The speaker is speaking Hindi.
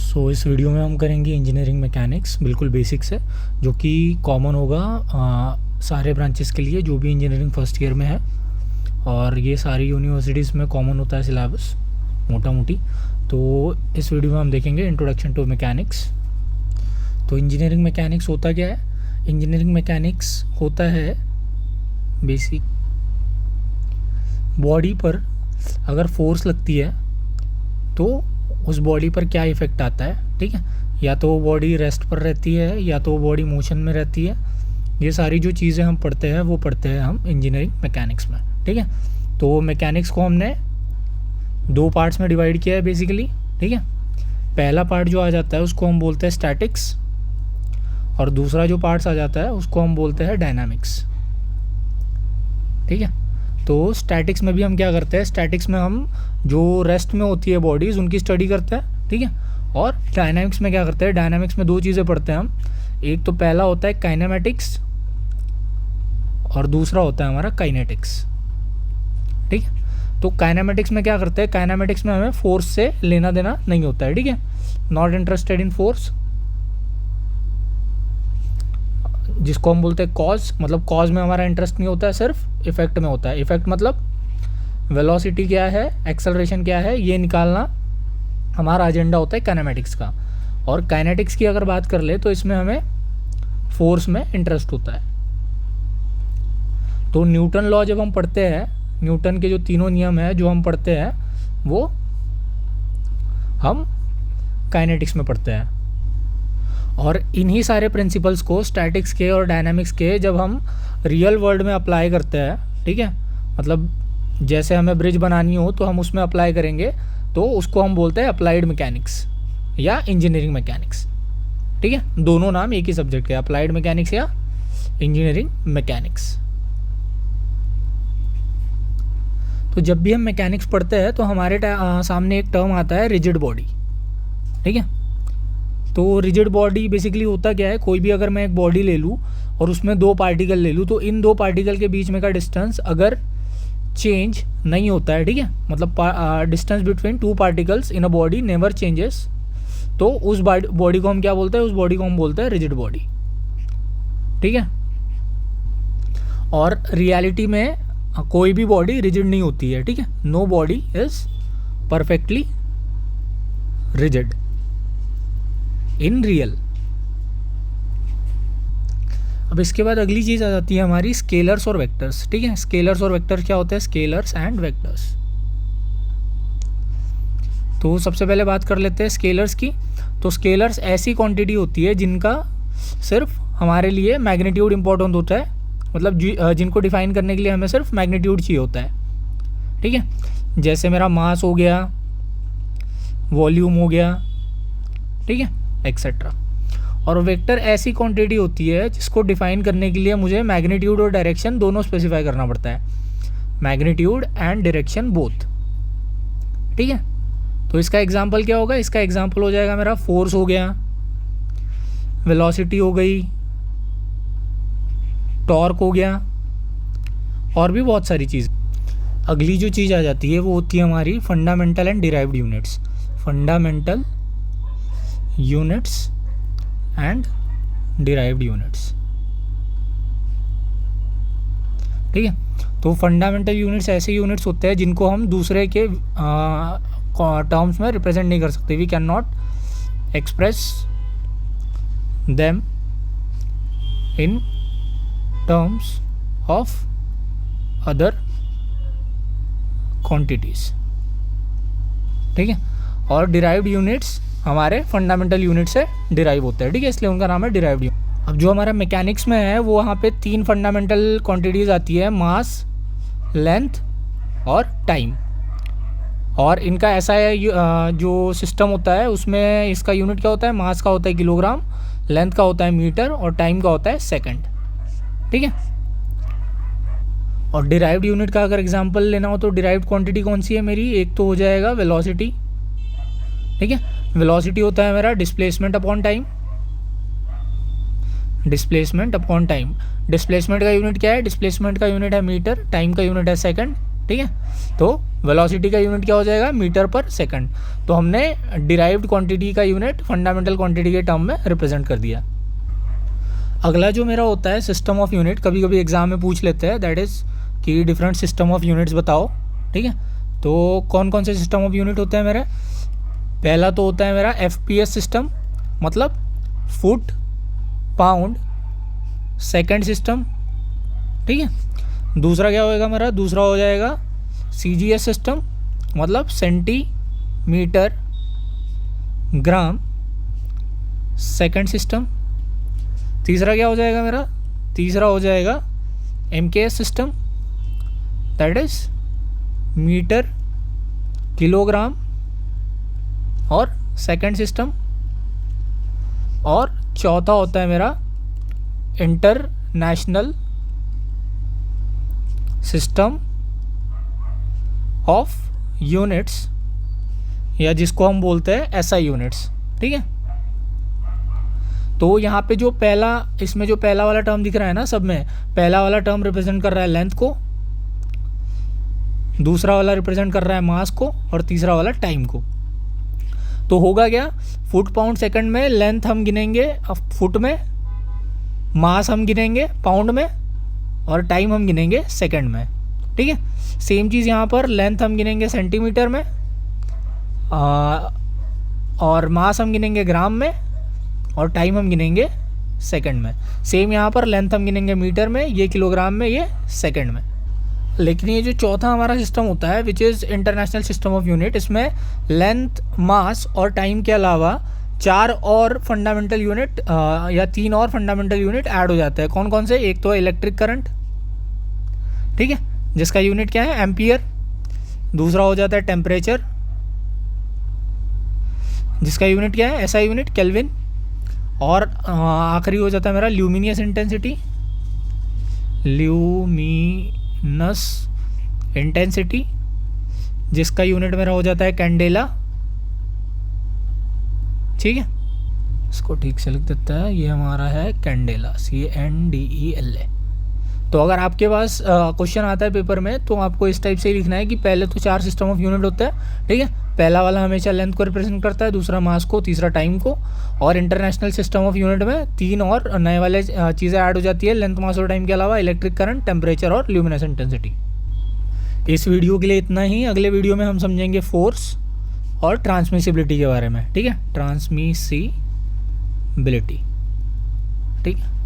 इस वीडियो में हम करेंगे इंजीनियरिंग मैकेनिक्स, बिल्कुल बेसिक से, जो कि कॉमन होगा सारे ब्रांचेस के लिए जो भी इंजीनियरिंग फर्स्ट ईयर में है। और ये सारी यूनिवर्सिटीज़ में कॉमन होता है सिलेबस मोटा मोटी। तो इस वीडियो में हम देखेंगे इंट्रोडक्शन टू मैकेनिक्स। तो इंजीनियरिंग मैकेनिक्स होता क्या है? इंजीनियरिंग मैकेनिक्स होता है बेसिक बॉडी पर अगर फोर्स लगती है तो उस बॉडी पर क्या इफ़ेक्ट आता है, ठीक है। या तो वो बॉडी रेस्ट पर रहती है या तो वो बॉडी मोशन में रहती है। ये सारी जो चीज़ें हम पढ़ते हैं वो पढ़ते हैं हम इंजीनियरिंग मैकेनिक्स में, ठीक है। तो मैकेनिक्स को हमने दो पार्ट्स में डिवाइड किया है बेसिकली, ठीक है। पहला पार्ट जो आ जाता है उसको हम बोलते हैं स्टैटिक्स, और दूसरा जो पार्ट्स आ जाता है उसको हम बोलते हैं डायनामिक्स, ठीक है। तो स्टैटिक्स में भी हम क्या करते हैं, स्टैटिक्स में हम जो रेस्ट में होती है बॉडीज़ उनकी स्टडी करते हैं, ठीक है। और डायनामिक्स में क्या करते हैं, डायनामिक्स में दो चीज़ें पढ़ते हैं हम। एक तो पहला होता है काइनेमेटिक्स और दूसरा होता है हमारा काइनेटिक्स, ठीक है। तो काइनेमेटिक्स में क्या करते हैं, काइनेमेटिक्स में हमें फोर्स से लेना देना नहीं होता है, ठीक है। नॉट इंटरेस्टेड इन फोर्स, जिसको हम बोलते हैं कॉज। मतलब कॉज में हमारा इंटरेस्ट नहीं होता है, सिर्फ इफेक्ट में होता है। इफेक्ट मतलब वेलोसिटी क्या है, एक्सेलरेशन क्या है, ये निकालना हमारा एजेंडा होता है काइनेमेटिक्स का। और काइनेटिक्स की अगर बात कर ले तो इसमें हमें फोर्स में इंटरेस्ट होता है। तो न्यूटन लॉ जब हम पढ़ते हैं, न्यूटन के जो तीनों नियम है जो हम पढ़ते हैं वो हम काइनेटिक्स में पढ़ते हैं। और इन्हीं सारे प्रिंसिपल्स को स्टैटिक्स के और डायनामिक्स के जब हम रियल वर्ल्ड में अप्लाई करते हैं, ठीक है, मतलब जैसे हमें ब्रिज बनानी हो तो हम उसमें अप्लाई करेंगे, तो उसको हम बोलते हैं अप्लाइड मैकेनिक्स या इंजीनियरिंग मैकेनिक्स, ठीक है। दोनों नाम एक ही सब्जेक्ट के, अप्लाइड मैकेनिक्स या इंजीनियरिंग मैकेनिक्स। तो जब भी हम मैकेनिक्स पढ़ते हैं तो हमारे सामने एक टर्म आता है रिजिड बॉडी, ठीक है। तो रिजिड बॉडी बेसिकली होता क्या है, कोई भी अगर मैं एक बॉडी ले लूँ और उसमें दो पार्टिकल ले लूँ तो इन दो पार्टिकल के बीच में का डिस्टेंस अगर चेंज नहीं होता है, ठीक है, मतलब distance between two particles in a body never changes, तो उस बॉडी को हम क्या बोलते हैं, उस बॉडी को हम बोलते हैं रिजिड बॉडी, ठीक है। और रियलिटी में कोई भी बॉडी रिजिड नहीं होती है, ठीक है। No body is perfectly rigid in real. अब इसके बाद अगली चीज़ आ जाती है हमारी स्केलर्स और वेक्टर्स, ठीक है। स्केलर्स और वेक्टर्स क्या होते हैं, स्केलर्स एंड वेक्टर्स। तो सबसे पहले बात कर लेते हैं स्केलर्स की। तो स्केलर्स ऐसी क्वांटिटी होती है जिनका सिर्फ हमारे लिए मैग्नीट्यूड इंपॉर्टेंट होता है, मतलब जिनको डिफाइन करने के लिए हमें सिर्फ मैग्नीट्यूड चाहिए होता है, ठीक है। जैसे मेरा मास हो गया, वॉल्यूम हो गया, ठीक है, एक्सेट्रा। और वेक्टर ऐसी क्वांटिटी होती है जिसको डिफाइन करने के लिए मुझे मैग्नीट्यूड और डायरेक्शन दोनों स्पेसिफाई करना पड़ता है, मैग्नीट्यूड एंड डायरेक्शन बोथ, ठीक है। तो इसका एग्जांपल क्या होगा, इसका एग्जांपल हो जाएगा मेरा फोर्स हो गया, वेलोसिटी हो गई, टॉर्क हो गया, और भी बहुत सारी चीज़। अगली जो चीज़ आ जाती है वो होती है हमारी fundamental and derived units. Fundamental units and derived units, ठीक है। तो फंडामेंटल यूनिट्स ऐसे यूनिट्स होते हैं जिनको हम दूसरे के टर्म्स में रिप्रेजेंट नहीं कर सकते। We can not express them in terms of other quantities, ठीक है। और डिराइव्ड यूनिट्स हमारे फंडामेंटल यूनिट से डिराइव होते हैं, ठीक है, इसलिए उनका नाम है डिराइव्ड यूनिट। अब जो हमारा मैकेनिक्स में है वो वहाँ पे तीन फंडामेंटल क्वांटिटीज़ आती है, मास, लेंथ और टाइम। और इनका ऐसा है जो सिस्टम होता है उसमें इसका यूनिट क्या होता है, मास का होता है किलोग्राम, लेंथ का होता है मीटर और टाइम का होता है सेकंड, ठीक है। और डिराइव्ड यूनिट का अगर एग्जांपल लेना हो तो डिराइव्ड क्वांटिटी कौन सी है मेरी, एक तो हो जाएगा वेलोसिटी, ठीक है। वेलोसिटी होता है मेरा displacement upon time, displacement upon time. Displacement का यूनिट क्या है, डिस्प्लेसमेंट का यूनिट है मीटर, टाइम का यूनिट है सेकंड, ठीक है। तो वेलोसिटी का यूनिट क्या हो जाएगा, मीटर पर सेकंड। तो हमने डिराइव्ड क्वांटिटी का यूनिट फंडामेंटल क्वांटिटी के टर्म में रिप्रेजेंट कर दिया। अगला जो मेरा होता है सिस्टम ऑफ यूनिट, कभी कभी एग्जाम में पूछ लेते हैं, दैट इज़ कि डिफरेंट सिस्टम ऑफ यूनिट्स बताओ, ठीक है। तो कौन कौन से सिस्टम ऑफ यूनिट होते हैं मेरे, पहला तो होता है मेरा FPS सिस्टम, मतलब फुट पाउंड सेकंड सिस्टम, ठीक है। दूसरा क्या होएगा मेरा, दूसरा हो जाएगा CGS सिस्टम, मतलब सेंटीमीटर ग्राम सेकंड सिस्टम। तीसरा क्या हो जाएगा मेरा, तीसरा हो जाएगा MKS system, that is metre kilogram और सेकंड सिस्टम। और चौथा होता है मेरा इंटरनेशनल सिस्टम ऑफ यूनिट्स, या जिसको हम बोलते हैं SI यूनिट्स, ठीक है। तो यहाँ पे जो पहला, इसमें जो पहला वाला टर्म दिख रहा है ना, सब में पहला वाला टर्म रिप्रेजेंट कर रहा है लेंथ को, दूसरा वाला रिप्रेजेंट कर रहा है मास को, और तीसरा वाला टाइम को। तो होगा क्या, फुट पाउंड सेकंड में लेंथ हम गिनेंगे फुट में, मास हम गिनेंगे पाउंड में, और टाइम हम गिनेंगे सेकंड में, ठीक है। सेम चीज़ यहाँ पर लेंथ हम गिनेंगे सेंटीमीटर में, और मास हम गिनेंगे ग्राम में, और टाइम हम गिनेंगे सेकंड में। सेम यहाँ पर लेंथ हम गिनेंगे मीटर में, ये किलोग्राम में, ये सेकंड में। लेकिन ये जो चौथा हमारा सिस्टम होता है which is international system of unit, इसमें लेंथ, मास और टाइम के अलावा 4 और फंडामेंटल यूनिट या 3 और फंडामेंटल यूनिट ऐड हो जाते हैं। कौन कौन से, एक तो इलेक्ट्रिक करंट, ठीक है, जिसका यूनिट क्या है, एम्पियर। दूसरा हो जाता है टेम्परेचर, जिसका यूनिट क्या है, SI यूनिट, केल्विन। और आखिरी हो जाता है मेरा ल्यूमिनियस इंटेंसिटी, ल्यूमिनस इंटेंसिटी, जिसका यूनिट मेरा हो जाता है कैंडेला, ठीक है। इसको ठीक से लिख देता है, ये हमारा है कैंडेला, CANDELA। तो अगर आपके पास क्वेश्चन आता है पेपर में, तो आपको इस टाइप से ही लिखना है कि पहले तो 4 सिस्टम ऑफ यूनिट होता है, ठीक है। पहला वाला हमेशा लेंथ को रिप्रेजेंट करता है, दूसरा मास को, तीसरा टाइम को, और इंटरनेशनल सिस्टम ऑफ यूनिट में 3 और नए वाले चीज़ें ऐड हो जाती है लेंथ, मास और टाइम के अलावा, इलेक्ट्रिक करंट, टेम्परेचर और ल्यूमिनस इंटेंसिटी। इस वीडियो के लिए इतना ही। अगले वीडियो में हम समझेंगे फोर्स और ट्रांसमिसिबिलिटी के बारे में, ठीक है, ट्रांसमिसिबिलिटी, ठीक है।